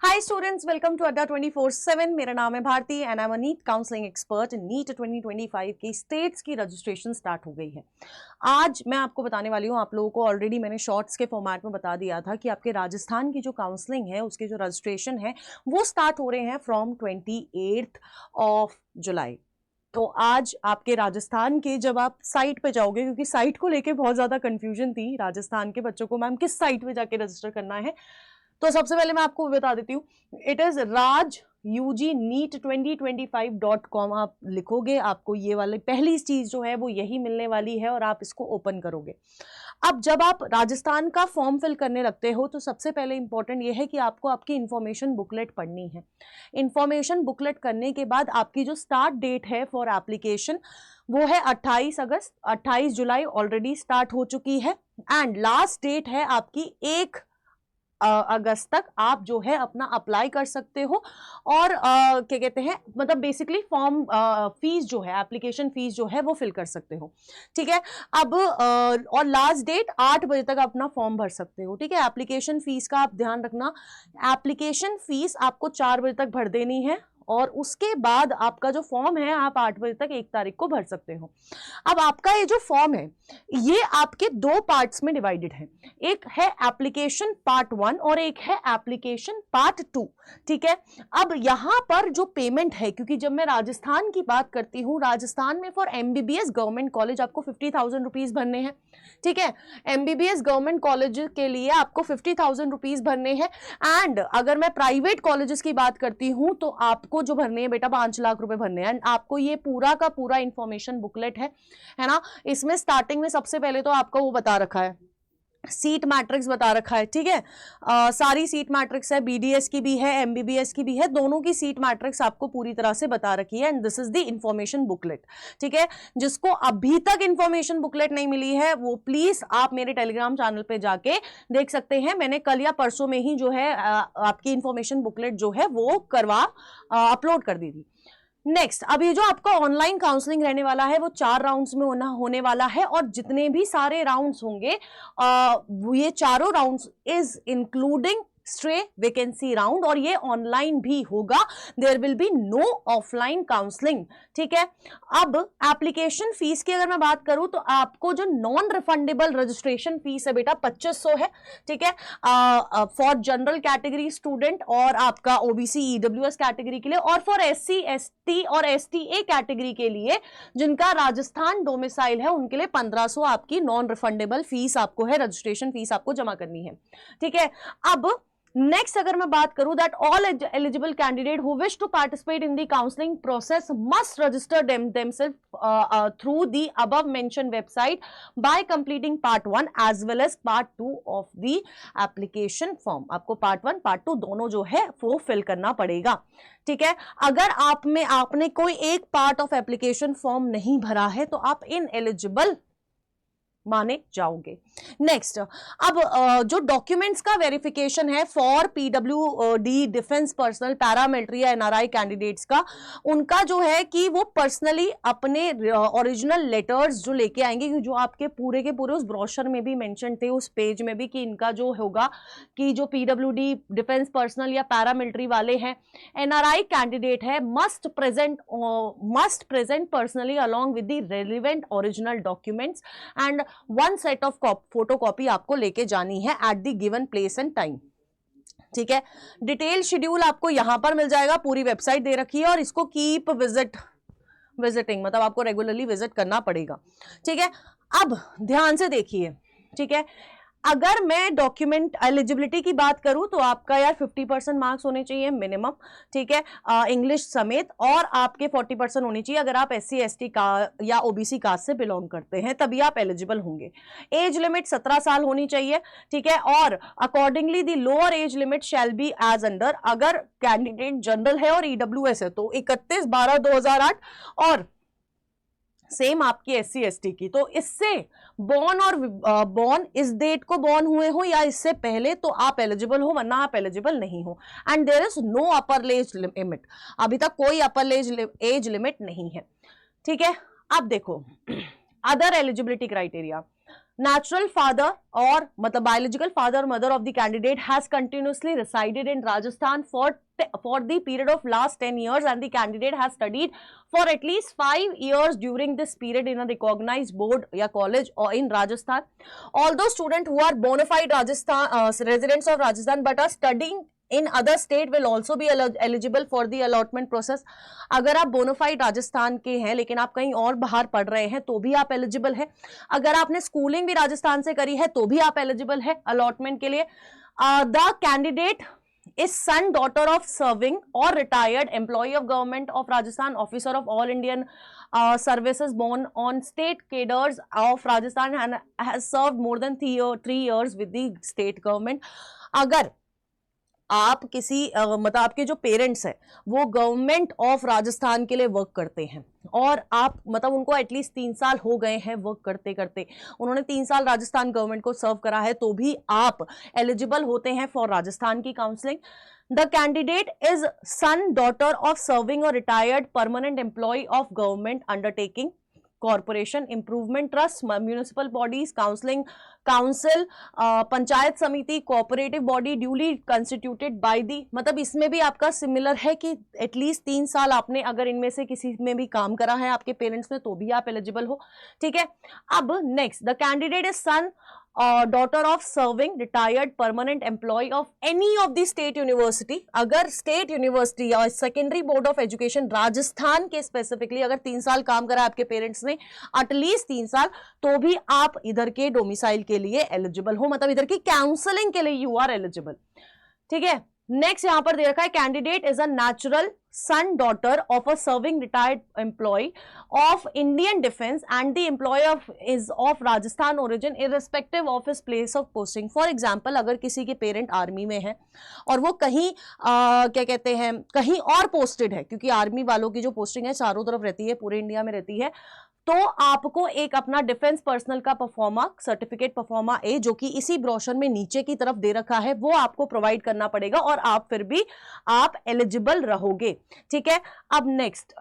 Hi students, welcome to अड्डा 24/7। मेरा नाम है Bharti and I am a NEET counselling expert. NEET 2025 की स्टेट्स की रजिस्ट्रेशन स्टार्ट हो गई है। आज मैं आपको बताने वाली हूँ, आप लोगों को ऑलरेडी मैंने शॉर्ट्स के फॉर्मेट में बता दिया था कि आपके राजस्थान की जो काउंसलिंग है उसके जो रजिस्ट्रेशन है वो स्टार्ट हो रहे हैं फ्रॉम 28 ऑफ जुलाई। तो आज आपके राजस्थान के जब आप साइट पे जाओगे, क्योंकि साइट को लेके बहुत ज्यादा कंफ्यूजन थी राजस्थान के बच्चों को, मैम किस साइट पे जाके रजिस्टर करना है, तो सबसे पहले मैं आपको बता देती हूँ। It is rajugneet2025.com। आप लिखोगे, आपको ये वाली पहली चीज जो है वो यही मिलने वाली है और आप इसको ओपन करोगे। अब जब आप राजस्थान का फॉर्म फिल करने लगते हो तो सबसे पहले इंपॉर्टेंट ये है कि आपको आपकी इंफॉर्मेशन बुकलेट पढ़नी है। इंफॉर्मेशन बुकलेट करने के बाद आपकी जो स्टार्ट डेट है फॉर एप्लीकेशन वो है 28 अगस्त। 28 जुलाई ऑलरेडी स्टार्ट हो चुकी है एंड लास्ट डेट है आपकी 1 अगस्त तक आप जो है अपना अप्लाई कर सकते हो। और क्या कहते हैं, मतलब बेसिकली फॉर्म फीस जो है, एप्लीकेशन फीस जो है वो फिल कर सकते हो। ठीक है। अब और लास्ट डेट 8 बजे तक अपना फॉर्म भर सकते हो। ठीक है। एप्लीकेशन फीस का आप ध्यान रखना, एप्लीकेशन फीस आपको 4 बजे तक भर देनी है और उसके बाद आपका जो फॉर्म है आप 8 बजे तक 1 तारीख को भर सकते हो। अब आपका ये जो फॉर्म है ये आपके 2 पार्ट्स में डिवाइडेड है। एक है एप्लीकेशन पार्ट 1 और एक है एप्लीकेशन पार्ट 2। ठीक है। अब यहां पर जो पेमेंट है, क्योंकि जब मैं राजस्थान की बात करती हूं, राजस्थान में फॉर एमबीबीएस गवर्नमेंट कॉलेज आपको 50,000 रुपीज भरने हैं। ठीक है। एमबीबीएस गवर्नमेंट कॉलेज के लिए आपको 50,000 रुपीज भरने हैं एंड अगर मैं प्राइवेट कॉलेजेस की बात करती हूं तो आपको जो भरने हैं बेटा 5 लाख रुपए भरने हैं। एंड आपको ये पूरा का पूरा इंफॉर्मेशन बुकलेट है ना। इसमें स्टार्टिंग में सबसे पहले तो आपको वो बता रखा है, सीट मैट्रिक्स बता रखा है। ठीक है। सारी सीट मैट्रिक्स है, बीडीएस की भी है, एमबीबीएस की भी है, दोनों की सीट मैट्रिक्स आपको पूरी तरह से बता रखी है and this is the information booklet. ठीक है। जिसको अभी तक इंफॉर्मेशन बुकलेट नहीं मिली है वो प्लीज आप मेरे टेलीग्राम चैनल पे जाके देख सकते हैं। मैंने कल या परसों में ही जो है आपकी इंफॉर्मेशन बुकलेट जो है वो अपलोड कर दी थी। नेक्स्ट, अब ये जो आपका ऑनलाइन काउंसलिंग रहने वाला है वो 4 राउंड्स में होने वाला है और जितने भी सारे राउंड्स होंगे ये चारों rounds is including stray vacancy round और ये ऑनलाइन भी होगा। There will be no offline counselling. ठीक है। अब एप्लीकेशन फीस की अगर मैं बात करूं तो आपको जो नॉन रिफंडेबल रजिस्ट्रेशन फीस है बेटा 2500 है। ठीक है। फॉर जनरल कैटेगरी स्टूडेंट और आपका ओबीसी ईडब्ल्यूएस कैटेगरी के लिए, और फॉर एससी एसटी और एसटीए कैटेगरी के लिए जिनका राजस्थान डोमिसाइल है उनके लिए 1500 आपकी नॉन रिफंडेबल फीस आपको है, रजिस्ट्रेशन फीस आपको जमा करनी है। ठीक है। अब नेक्स्ट अगर मैं बात करूं that all eligible candidate who wish to participate in the counselling process must register themselves through the above mentioned website by completing part 1 as well as part 2 of the application form। आपको part 1 part 2 दोनों जो है वो fill करना पड़ेगा। ठीक है। अगर आपने कोई एक पार्ट ऑफ एप्लीकेशन फॉर्म नहीं भरा है तो आप इनएलिजिबल माने जाओगे। नेक्स्ट, अब जो डॉक्यूमेंट्स का वेरिफिकेशन है for PWD defence personnel paramilitary या एनआरआई कैंडिडेट्स का, उनका जो है कि वो पर्सनली अपने ओरिजिनल लेटर्स जो लेके आएंगे, जो आपके पूरे के पूरे उस ब्रोशर में भी मेंशन थे, उस पेज में भी, कि इनका जो होगा कि जो पीडब्ल्यूडी डिफेंस पर्सनल या पैरामिलिट्री वाले हैं, एनआरआई कैंडिडेट है, must present personally along with the relevant original documents and 1 set of photocopy आपको लेके जानी है at the given place and time. ठीक है। डिटेल शेड्यूल आपको यहां पर मिल जाएगा, पूरी वेबसाइट दे रखी है और इसको कीप विजिटिंग मतलब आपको रेगुलरली विजिट करना पड़ेगा। ठीक है। अब ध्यान से देखिए। ठीक है। अगर मैं डॉक्यूमेंट एलिजिबिलिटी की बात करूं तो आपका यार 50% मार्क्स होने चाहिए मिनिमम। ठीक है। इंग्लिश समेत, और आपके 40% होनी चाहिए अगर आप एससी एसटी का या ओबीसी कास्ट से बिलोंग करते हैं, तभी आप एलिजिबल होंगे। एज लिमिट 17 साल होनी चाहिए। ठीक है। और accordingly the lower age limit shall be as under, अगर कैंडिडेट जनरल है और ईडब्ल्यूएस है तो 31/12/2008 और सेम आपकी एससी एसटी की, तो इससे बॉर्न इस डेट को बॉर्न हुए हो या इससे पहले तो आप एलिजिबल हो, वरना आप एलिजिबल नहीं हो। And there is no upper age limit, अभी तक कोई अपर एज लिमिट नहीं है। ठीक है। अब देखो other eligibility criteria, natural father or मतलब biological father or mother of the candidate has continuously resided in Rajasthan for the period of last 10 years and the candidate has studied for at least 5 years during this period in a recognized board या college or in Rajasthan. Although students who are bona fide Rajasthan residents of Rajasthan but are studying in other state will also be eligible for the allotment process. अगर आप bonafide Rajasthan के हैं लेकिन आप कहीं और बाहर पढ़ रहे हैं तो भी आप एलिजिबल है. अगर आपने स्कूलिंग भी राजस्थान से करी है तो भी आप एलिजिबल है अलॉटमेंट के लिए. The candidate is son, daughter of serving or retired employee of government of Rajasthan, officer of all Indian services born on state cadres of Rajasthan and has served more than 3 years with the state government. अगर आप किसी मतलब आपके जो parents हैं वो government of Rajasthan के लिए वर्क करते हैं और आप मतलब उनको एटलीस्ट 3 साल हो गए हैं वर्क करते करते, उन्होंने 3 साल राजस्थान गवर्नमेंट को सर्व करा है तो भी आप एलिजिबल होते हैं फॉर राजस्थान की counselling. The candidate is son, daughter of serving और retired permanent employee of government undertaking, corporation, improvement trust, municipal bodies, counselling council, panchayat samiti, cooperative body duly constituted by the. मतलब इसमें भी आपका सिमिलर है कि एटलीस्ट 3 साल आपने अगर इनमें से किसी में भी काम करा है आपके पेरेंट्स ने तो भी आप एलिजिबल हो. ठीक है. अब next, the candidate is son, daughter of serving retired permanent employee of any of the state university. अगर स्टेट यूनिवर्सिटी या secondary board of education Rajasthan के स्पेसिफिकली अगर 3 साल काम करा आपके पेरेंट्स ने एटलीस्ट 3 साल तो भी आप इधर के डोमिसाइल के लिए एलिजिबल हो, मतलब इधर की काउंसलिंग के लिए यू आर एलिजिबल. ठीक है. नेक्स्ट यहां पर दे रखा है candidate is a natural son, daughter of a serving retired employee of Indian defence and the employee is of Rajasthan origin irrespective of his place of posting. For example अगर किसी के पेरेंट आर्मी में है और वो कहीं क्या कहते हैं कहीं और पोस्टेड है, क्योंकि आर्मी वालों की जो पोस्टिंग है चारों तरफ रहती है, पूरे इंडिया में रहती है, तो आपको एक अपना डिफेंस पर्सनल का परफॉर्मा सर्टिफिकेट परफॉर्मा ए जो कि इसी ब्रोशर में नीचे की तरफ दे रखा है वो आपको प्रोवाइड करना पड़ेगा और आप फिर भी आप एलिजिबल रहोगे. ठीक है. अब next,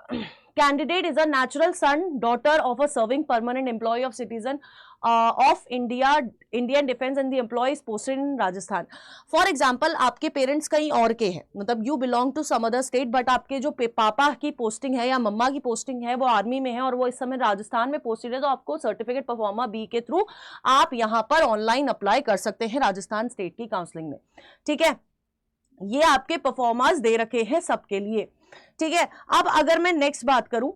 candidate is a natural son, daughter of a serving permanent employee of citizen of Indian defence and the employee is posted in Rajasthan. For example आपके पेरेंट्स कहीं और के हैं, मतलब you belong to some other state but आपके जो पापा की पोस्टिंग है या मम्मा की पोस्टिंग है वो आर्मी में है और वो इस समय राजस्थान में पोस्टेड है, तो आपको सर्टिफिकेट परफॉर्मा बी के थ्रू आप यहाँ पर ऑनलाइन अप्लाई कर सकते हैं राजस्थान स्टेट की काउंसलिंग में. ठीक है. ये आपके परफॉर्मांस दे रखे हैं सबके लिए. ठीक है. अब अगर मैं नेक्स्ट बात करूं,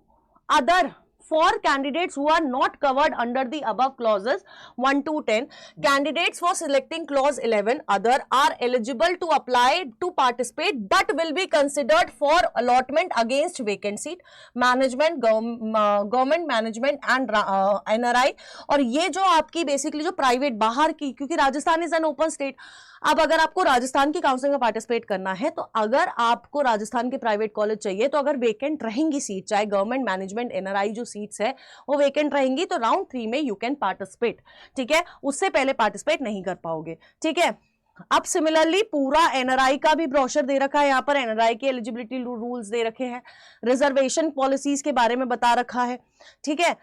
other for candidates who are not covered under the above clauses 1 to 10, candidates for selecting clause 11 other are eligible to apply to participate but will be considered for allotment against vacant seat, management, government management and NRI. और ये जो आपकी basically जो private बाहर की, क्योंकि Rajasthan is an open state, अब अगर आपको राजस्थान की काउंसलिंग में पार्टिसिपेट करना है तो अगर आपको राजस्थान के प्राइवेट कॉलेज चाहिए तो अगर वेकेंट रहेंगी सीट, चाहे गवर्नमेंट मैनेजमेंट एनआरआई जो सीट्स है वो वेकेंट रहेंगी तो राउंड 3 में यू कैन पार्टिसिपेट. ठीक है. उससे पहले पार्टिसिपेट नहीं कर पाओगे. ठीक है. अब सिमिलरली पूरा एनआरआई का भी ब्रोशर दे रखा है, यहाँ पर एनआरआई के एलिजिबिलिटी रूल्स दे रखे हैं, रिजर्वेशन पॉलिसीज के बारे में बता रखा है. ठीक है.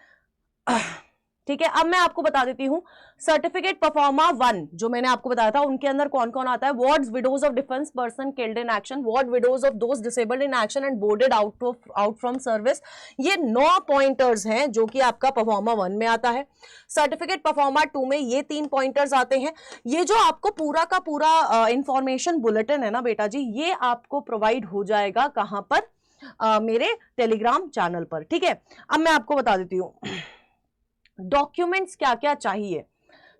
ठीक है. अब मैं आपको बता देती हूं सर्टिफिकेट परफॉर्मा 1 जो मैंने आपको बताया था उनके अंदर कौन कौन आता है. Wards widows of defence person killed in action, ward widows of those disabled in action and boarded out from service. ये 9 पॉइंटर्स हैं जो कि आपका परफॉर्मा 1 में आता है. सर्टिफिकेट परफॉर्मा 2 में ये 3 पॉइंटर्स आते हैं. ये जो आपको पूरा का पूरा इंफॉर्मेशन बुलेटिन है ना बेटा जी, ये आपको प्रोवाइड हो जाएगा कहां पर, मेरे टेलीग्राम चैनल पर. ठीक है. अब मैं आपको बता देती हूँ डॉक्यूमेंट्स क्या क्या चाहिए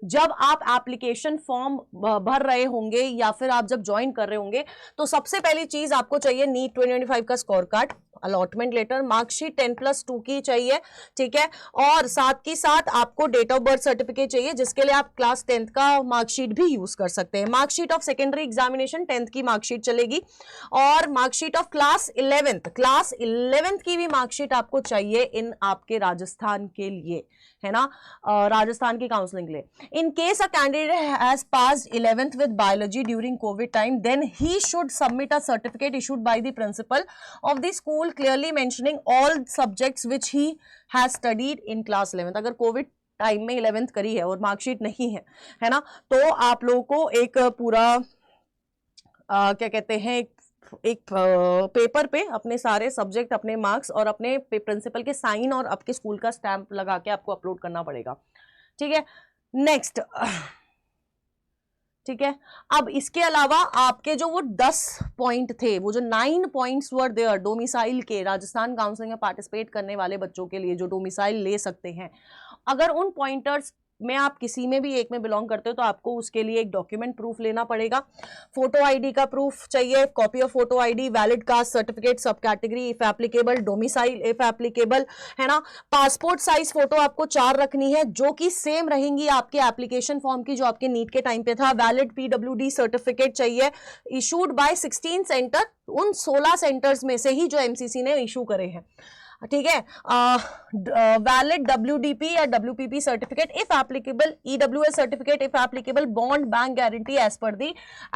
जब आप एप्लीकेशन फॉर्म भर रहे होंगे या फिर आप जब ज्वाइन कर रहे होंगे. तो सबसे पहली चीज आपको चाहिए नीट 2025 का score card, allotment letter, marksheet 10+2 की चाहिए. ठीक है. और साथ ही साथ आपको डेट ऑफ बर्थ सर्टिफिकेट चाहिए जिसके लिए आप क्लास 10th का मार्कशीट भी यूज कर सकते हैं. Marksheet of secondary examination 10th की मार्कशीट चलेगी और मार्कशीट ऑफ क्लास 11th की भी मार्कशीट आपको चाहिए इन आपके राजस्थान के लिए, है ना, राजस्थान की काउंसलिंग के लिए. In case a candidate has passed 11th with biology during COVID time then he should submit a certificate issued by the principal of the school clearly mentioning all subjects which he has studied in class 11th. अगर Covid time में 11th करी है और marksheet नहीं है, है ना, तो आप लोगों को एक पूरा क्या कहते हैं, एक पेपर पे अपने सारे सब्जेक्ट, अपने मार्क्स और अपने प्रिंसिपल के साइन और आपके स्कूल का स्टैंप लगा के आपको अपलोड करना पड़ेगा, ठीक है। नेक्स्ट, ठीक है, अब इसके अलावा आपके जो वो 10 पॉइंट थे, वो जो 9 पॉइंट्स वर देयर डोमिसाइल के, राजस्थान काउंसिल में पार्टिसिपेट करने वाले बच्चों के लिए जो डोमिसाइल ले सकते हैं, अगर उन पॉइंटर्स में आप किसी में भी एक में बिलोंग करते हो तो आपको उसके लिए एक डॉक्यूमेंट प्रूफ लेना पड़ेगा। फोटो आईडी का प्रूफ चाहिए, copy of photo ID, valid caste certificate sub category if applicable, domicile if applicable, है ना। पासपोर्ट साइज फोटो आपको 4 रखनी है जो कि सेम रहेंगी आपके एप्लीकेशन फॉर्म की जो आपके नीट के टाइम पे था। वैलिड पीडब्ल्यूडी सर्टिफिकेट चाहिए इशूड बाय 16 सेंटर, उन 16 सेंटर्स में से ही जो एमसीसी ने इशू करे हैं, ठीक है। वैलिड WDP या WPP certificate if applicable, EWS certificate if applicable, bond bank guarantee as per the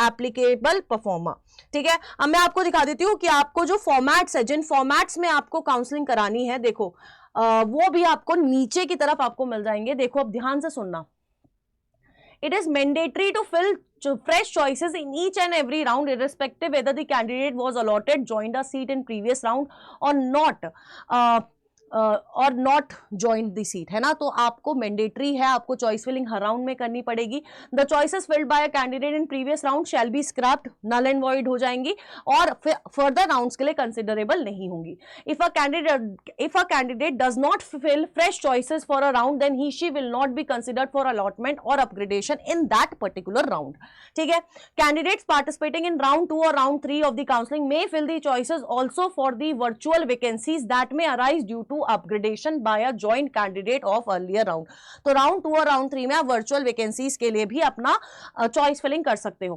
applicable pro forma, ठीक है। अब मैं आपको दिखा देती हूँ कि आपको जो फॉर्मेट्स है, जिन फॉर्मेट्स में आपको काउंसलिंग करानी है, देखो वो भी आपको नीचे की तरफ आपको मिल जाएंगे। देखो अब ध्यान से सुनना, it is mandatory to fill fresh choices in each and every round irrespective whether the candidate was allotted, joined a seat in previous round or not, और नॉट ज्वाइन द सीट, है ना। तो आपको मैंडेटरी है, आपको choice filling हर round में करनी पड़ेगी। The choices filled by a candidate in previous round shall be scrapped, null and void हो जाएंगी और फर्दर राउंड्स के लिए कंसिडरेबल नहीं होंगी। If a candidate does not fill fresh choices for a round then he she will not be considered for allotment और upgradation in that particular round, ठीक है। कैंडिडेट्स पार्टिसिपेटिंग इन राउंड 2 और round 3 of the counselling may fill the choices also for the virtual vacancies that may arise due to upgradation by a joint candidate of earlier round. तो round 2 और round 3 में आप virtual vacancies के लिए भी अपना choice filling कर सकते हो।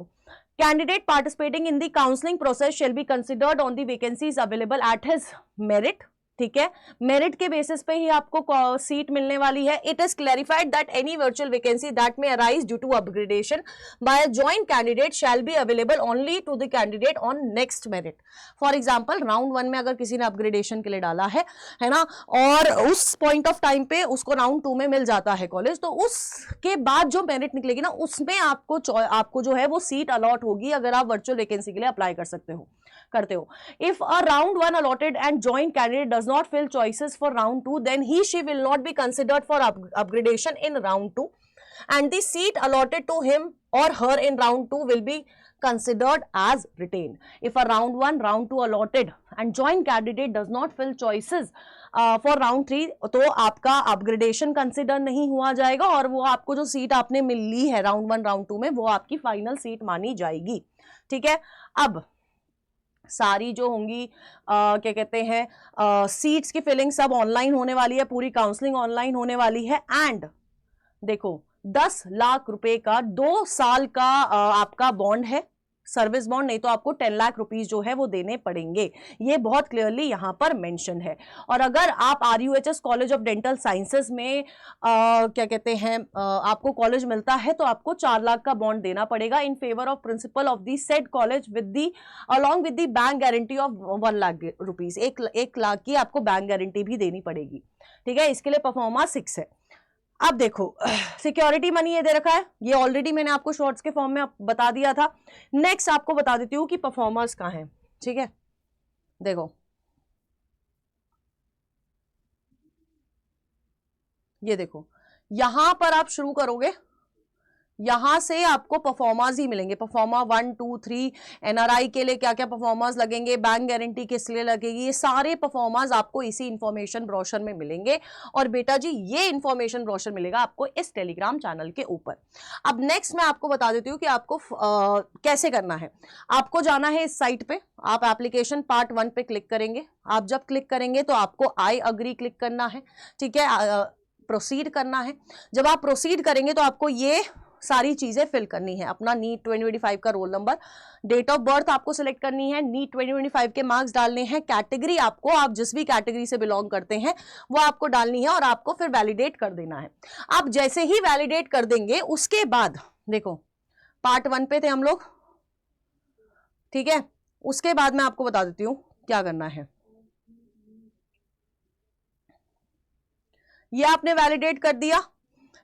Candidate participating in the counselling process shall be considered on the vacancies available at his merit, ठीक है। मेरिट के बेसिस पे ही आपको सीट मिलने वाली है। It is clarified that any virtual vacancy that may arise due to upgradation by a joint candidate shall be available only to the candidate on next merit. For example round 1 में अगर किसी ने upgradation के लिए डाला है ना, और उस पॉइंट ऑफ टाइम पे उसको राउंड 2 में मिल जाता है कॉलेज, तो उसके बाद जो मेरिट निकलेगी ना, उसमें आपको जो है वो सीट अलॉट होगी अगर आप वर्चुअल वैकेंसी के लिए अप्लाई करते हो। If a round 1 allotted and joint candidate does not fill choices for round 2, then she will not be considered for upgradation in round 2, and the seat allotted to him or her in round 2 will be considered as retained. If a round 1, round 2 allotted and joint candidate does not fill choices for round 3, तो आपका upgradation consider नहीं हुआ जाएगा और वो आपको जो seat आपने मिली है राउंड 1 राउंड 2 में, वो आपकी फाइनल सीट मानी जाएगी, ठीक है। अब सारी जो होंगी क्या कहते हैं सीट्स की फिलिंग सब ऑनलाइन होने वाली है, पूरी काउंसलिंग ऑनलाइन होने वाली है। एंड देखो 10 लाख रुपए का 2 साल का आपका बॉन्ड है, सर्विस बॉन्ड, नहीं तो आपको 10 लाख रुपीस जो है वो देने पड़ेंगे। ये बहुत क्लियरली यहां पर मेंशन है। और अगर आप RUHS college of dental sciences में क्या कहते हैं आपको कॉलेज मिलता है तो आपको 4 लाख का बॉन्ड देना पड़ेगा in favour of principle of the said college with the along with the bank guarantee of 1 lakh rupees, 1 lakh की आपको बैंक गारंटी भी देनी पड़ेगी, ठीक है। इसके लिए परफॉर्मा 6 है। अब देखो सिक्योरिटी मनी ये दे रखा है, ये ऑलरेडी मैंने आपको शॉर्ट्स के फॉर्म में बता दिया था। नेक्स्ट आपको बता देती हूँ कि परफॉर्मर्स कहाँ हैं, ठीक है। देखो ये देखो यहां पर आप शुरू करोगे, यहां से आपको परफॉर्मर्स ही मिलेंगे। परफॉर्मा 1 2 3, NRI के लिए क्या क्या परफॉर्मर्स लगेंगे, बैंक गारंटी किस लिए लगेगी, ये सारे परफॉर्मर्स आपको इसी इंफॉर्मेशन ब्रोशर में मिलेंगे। और बेटा जी ये इंफॉर्मेशन ब्रोशर मिलेगा आपको इस टेलीग्राम चैनल के ऊपर। अब नेक्स्ट मैं आपको बता देती हूँ कि आपको कैसे करना है। आपको जाना है इस साइट पे, आप एप्लीकेशन पार्ट 1 पे क्लिक करेंगे। आप जब क्लिक करेंगे तो आपको आई अग्री क्लिक करना है, ठीक है, प्रोसीड करना है। जब आप प्रोसीड करेंगे तो आपको ये सारी चीजें फिल करनी है। अपना नीट 2025 का roll number, date of birth आपको सिलेक्ट करनी है, नीट 2025 के मार्क्स डालने हैं, कैटेगरी आपको, आप जिस भी कैटेगरी से बिलोंग करते हैं वो आपको डालनी है और आपको फिर वैलिडेट कर देना है। आप जैसे ही वैलिडेट कर देंगे उसके बाद देखो पार्ट 1 पे थे हम लोग, ठीक है। उसके बाद मैं आपको बता देती हूं क्या करना है। ये आपने वैलिडेट कर दिया,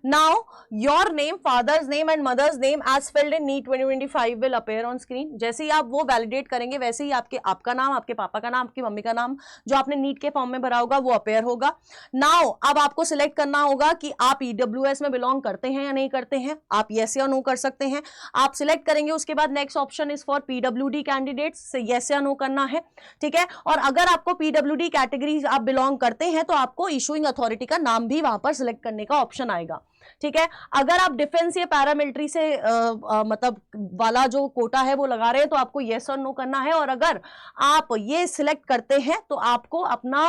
Now your name, father's name and mother's name as filled in NEET 2025 will appear on screen. जैसे ही आप वो वैलिडेट करेंगे वैसे ही आपका नाम, आपके पापा का नाम, आपकी मम्मी का नाम जो आपने नीट के फॉर्म में भरा होगा वो अपेयर होगा. नाउ अब आपको सिलेक्ट करना होगा कि आप ईडब्ल्यूएस में बिलोंग करते हैं या नहीं करते हैं. आप यस या नो कर सकते हैं. आप सिलेक्ट करेंगे, उसके बाद next option is for PWD candidates, yes या नो करना है. ठीक है. और अगर आपको पीडब्ल्यूडी कैटेगरी आप बिलोंग करते हैं तो आपको इशूइंग अथॉरिटी का नाम भी वहां पर सिलेक्ट करने का ऑप्शन आएगा. ठीक है. अगर आप डिफेंस या पैरामिलिट्री से मतलब वाला जो कोटा है वो लगा रहे हैं तो आपको येस और नो करना है. और अगर आप ये सिलेक्ट करते हैं तो आपको अपना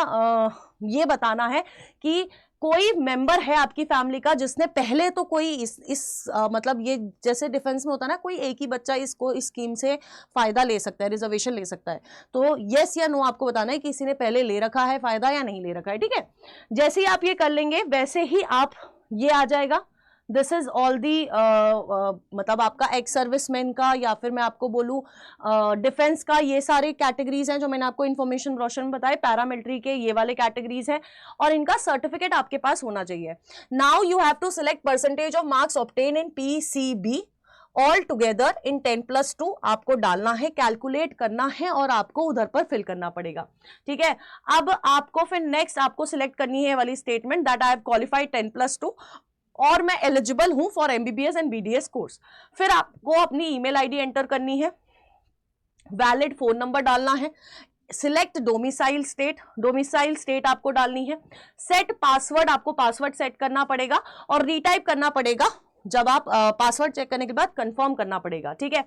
ये बताना है कि कोई मेंबर है आपकी फैमिली का जिसने पहले तो कोई इस मतलब ये जैसे डिफेंस में होता है ना, कोई एक ही बच्चा इसको इस स्कीम से फायदा ले सकता है, रिजर्वेशन ले सकता है. तो यस या नो आपको बताना है कि किसी ने पहले ले रखा है फायदा या नहीं ले रखा है. ठीक है. जैसे ही आप ये कर लेंगे वैसे ही आप ये आ जाएगा. दिस इज ऑल दी मतलब आपका एक्स सर्विसमैन का या फिर मैं आपको बोलूँ डिफेंस का, ये सारे कैटेगरीज हैं जो मैंने आपको इन्फॉर्मेशन ब्रोशर में बताए. पैरामिलिट्री के ये वाले कैटेगरीज हैं और इनका सर्टिफिकेट आपके पास होना चाहिए. Now you have to select percentage of marks obtain in PCB all together in 10+2 आपको डालना है, कैलकुलेट करना है और आपको उधर पर फिल करना पड़ेगा. ठीक है. अब आपको फिर नेक्स्ट आपको सिलेक्ट करनी है वाली statement that I have qualified 10+2 और मैं एलिजिबल हूं for MBBS and BDS course. फिर आपको अपनी ईमेल आईडी एंटर करनी है, वैलिड फोन नंबर डालना है, सिलेक्ट डोमिसाइल स्टेट आपको डालनी है, सेट पासवर्ड आपको पासवर्ड सेट करना पड़ेगा और रीटाइप करना पड़ेगा. जब आप पासवर्ड चेक करने के बाद कंफर्म करना पड़ेगा. ठीक है.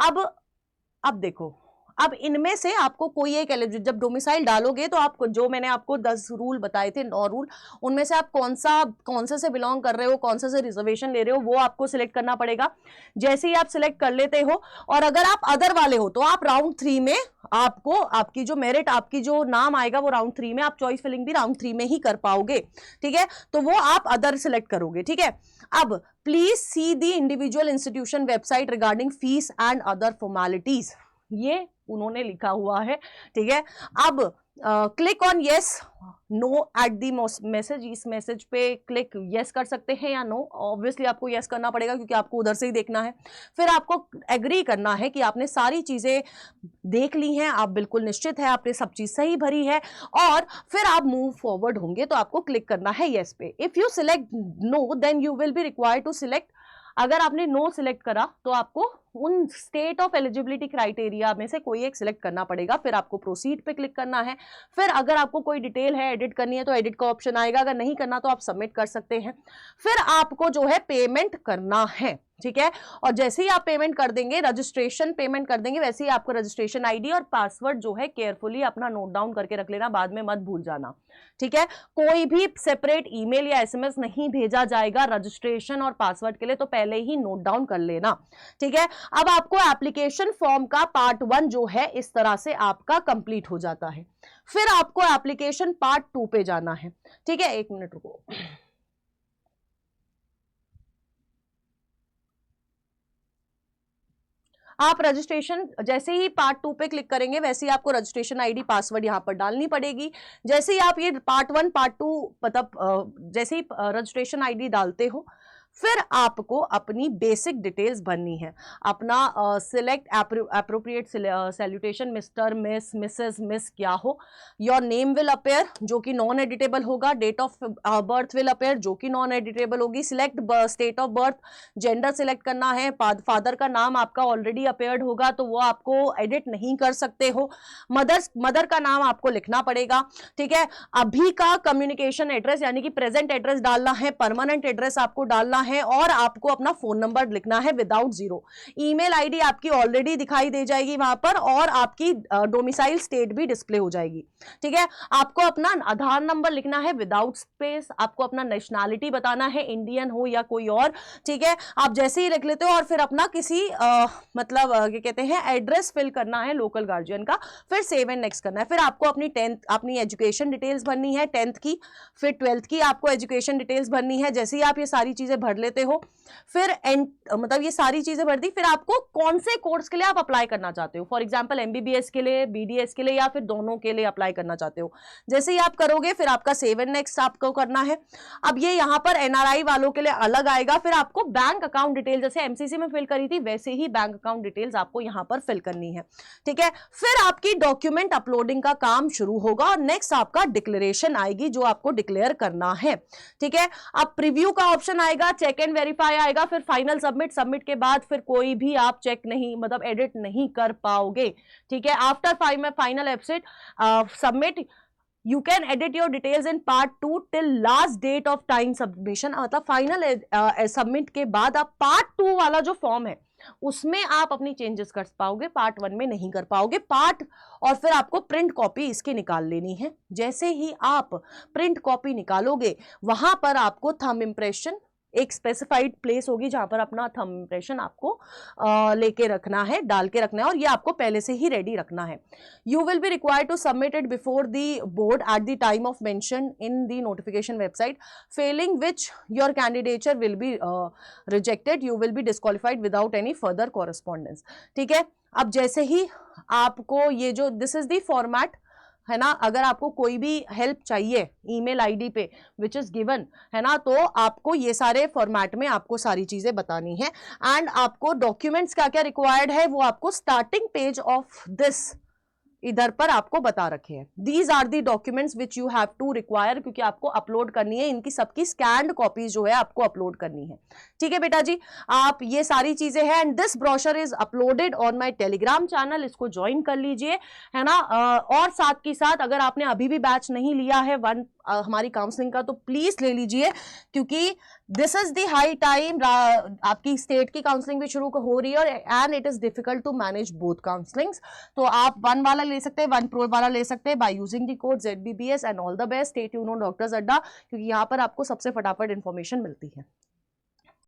अब देखो, अब इनमें से आपको कोई एक एलिजिबल, जब डोमिसाइल डालोगे तो आप जो मैंने आपको 10 रूल बताए थे, 9 रूल, उनमें से आप कौन से बिलोंग कर रहे हो, कौन से रिजर्वेशन ले रहे हो, वो आपको सिलेक्ट करना पड़ेगा. जैसे ही आप सिलेक्ट कर लेते हो और अगर आप अदर वाले हो तो आप राउंड 3 में आपको आपकी जो मेरिट, आपकी जो नाम आएगा वो राउंड 3 में, आप चॉइस फिलिंग भी राउंड 3 में ही कर पाओगे. ठीक है. तो वो आप अदर सिलेक्ट करोगे. ठीक है. अब please see the individual institution website regarding fees and other formalities, ये उन्होंने लिखा हुआ है. ठीक है. अब click on yes no at the message, इस मैसेज पे क्लिक यस कर सकते हैं या नो. ऑब्वियसली आपको यस करना पड़ेगा क्योंकि आपको उधर से ही देखना है. फिर आपको एग्री करना है कि आपने सारी चीजें देख ली हैं, आप बिल्कुल निश्चित है आपने सब चीज सही भरी है और फिर आप मूव फॉरवर्ड होंगे तो आपको क्लिक करना है यस पे. If you select no then you will be required to select, अगर आपने नो सिलेक्ट करा तो आपको उन स्टेट ऑफ एलिजिबिलिटी क्राइटेरिया में से कोई एक सिलेक्ट करना पड़ेगा. फिर आपको प्रोसीड पे क्लिक करना है. फिर अगर आपको कोई डिटेल है एडिट करनी है तो एडिट का ऑप्शन आएगा, अगर नहीं करना तो आप सबमिट कर सकते हैं. फिर आपको जो है पेमेंट करना है. ठीक है. और जैसे ही आप पेमेंट कर देंगे, रजिस्ट्रेशन पेमेंट कर देंगे, वैसे ही आपको रजिस्ट्रेशन आईडी और पासवर्ड जो है केयरफुली अपना नोट डाउन करके रख लेना, बाद में मत भूल जाना. ठीक है. कोई भी सेपरेट ईमेल या एसएमएस नहीं भेजा जाएगा रजिस्ट्रेशन और पासवर्ड के लिए, तो पहले ही नोट डाउन कर लेना. ठीक है. अब आपको एप्लीकेशन फॉर्म का पार्ट 1 जो है इस तरह से आपका कंप्लीट हो जाता है. फिर आपको एप्लीकेशन पार्ट 2 पे जाना है. ठीक है. 1 मिनट रुको. आप रजिस्ट्रेशन जैसे ही पार्ट 2 पे क्लिक करेंगे वैसे ही आपको रजिस्ट्रेशन आईडी पासवर्ड यहां पर डालनी पड़ेगी. जैसे ही आप ये पार्ट 1 पार्ट 2 मतलब जैसे ही रजिस्ट्रेशन आईडी डालते हो फिर आपको अपनी बेसिक डिटेल्स भरनी है. अपना select appropriate salutation, Mr, Miss, Mrs, Miss क्या हो. योर नेम विल अपेयर जो कि नॉन एडिटेबल होगा. Date of birth will appear जो कि नॉन एडिटेबल होगी. Select state of birth, gender select करना है. फादर का नाम आपका ऑलरेडी अपेयर्ड होगा तो वो आपको एडिट नहीं कर सकते हो. मदर का नाम आपको लिखना पड़ेगा. ठीक है. अभी का कम्युनिकेशन एड्रेस यानी कि प्रेजेंट एड्रेस डालना है. परमानेंट एड्रेस आपको डालना है और आपको अपना फोन नंबर लिखना है विदाउट 0. ईमेल आईडी आपकी ऑलरेडी दिखाई दे जाएगी वहां पर और आपकी डोमिसाइल स्टेट भी डिस्प्ले हो जाएगी. ठीक है. आपको अपना आधार नंबर लिखना है विदाउट स्पेस. आपको अपना नेशनैलिटी बताना है, इंडियन हो या कोई और. ठीक है. आप जैसे ही लिख लेते हो और फिर अपना किसी मतलब क्या कहते हैं एड्रेस फिल करना है लोकल गार्जियन का. फिर सेव एंड नेक्स्ट करना है. फिर आपको अपनी 10th अपनी एजुकेशन डिटेल्स भरनी है 10th की. फिर 12th की आपको एजुकेशन डिटेल्स भरनी है. जैसे ही आप ये सारी चीजें भर भर लेते हो, फिर मतलब ये सारी चीजें भर दी, फिर आपको कौन से कोर्स के लिए आप अप्लाई करना चाहते हो, फॉर एग्जांपल एमबीबीएस के लिए, बीडीएस के लिए, या फिर दोनों के लिए अप्लाई करना चाहते हो। जैसे ही आप करोगे फिर आपका सेव एंड नेक्स्ट आपको करना है। अब ये यहाँ पर एनआरआई वालों के लिए अलग आएगा, फिर आपको बैंक अकाउंट डिटेल जैसे एमसीसी में फिल करी थी वैसे ही बैंक अकाउंट डिटेल्स आपको यहाँ पर फिल करनी है, ठीक है। फिर आपकी डॉक्यूमेंट अपलोडिंग का काम शुरू होगा और नेक्स्ट आपका डिक्लेरेशन आएगी जो आपको डिक्लेयर करना है, ठीक है। अब प्रीव्यू का ऑप्शन आएगा, चेक एंड वेरीफाई आएगा, फिर फाइनल सबमिट, सबमिट के बाद फिर कोई भी आप चेक नहीं मतलब एडिट नहीं कर पाओगे, ठीक है। आफ्टर फाइनल एब्सेट submit you can edit your details in part 2 till last date of time submission। मतलब फाइनल सबमिट के बाद आप पार्ट 2 वाला जो फॉर्म है उसमें आप अपनी चेंजेस कर पाओगे, पार्ट 1 में नहीं कर पाओगे। और फिर आपको प्रिंट कॉपी इसकी निकाल लेनी है। जैसे ही आप प्रिंट कॉपी निकालोगे वहां पर आपको थंब इंप्रेशन, एक स्पेसिफाइड प्लेस होगी जहां पर अपना थंब इंप्रेशन आपको लेके रखना है, डाल के रखना है, और ये आपको पहले से ही रेडी रखना है। You will be required to submit it before the board at the time of mention in the notification website, failing which your candidature will be rejected, you will be disqualified without any further correspondence, ठीक है। अब जैसे ही आपको ये जो this is the format है ना, अगर आपको कोई भी हेल्प चाहिए ईमेल आईडी पे विच इज गिवन है ना, तो आपको ये सारे फॉर्मेट में आपको सारी चीजें बतानी है। एंड आपको डॉक्यूमेंट्स क्या क्या रिक्वायर्ड है वो आपको स्टार्टिंग पेज ऑफ दिस इधर पर आपको बता रखे हैं। These are the documents which you have to require, क्योंकि आपको अपलोड करनी है, इनकी सबकी स्कैन्ड कॉपीज जो है आपको अपलोड करनी है, ठीक है बेटा जी। आप ये सारी चीजें हैं and this brochure is uploaded on my Telegram channel, इसको ज्वाइन कर लीजिए, है ना। और साथ के साथ अगर आपने अभी भी बैच नहीं लिया है हमारी काउंसलिंग का, तो प्लीज ले लीजिए, क्योंकि this is the high time, आपकी स्टेट की काउंसलिंग भी शुरू हो रही है and it is difficult to manage both counsellings. तो आप 1 वाला ले सकते हैं, 1 प्रो वाला ले सकते हैं by using the code ZBBS and all the best. Stay tuned on doctors अड्डा, क्योंकि यहाँ पर आपको सबसे फटाफट इंफॉर्मेशन मिलती है।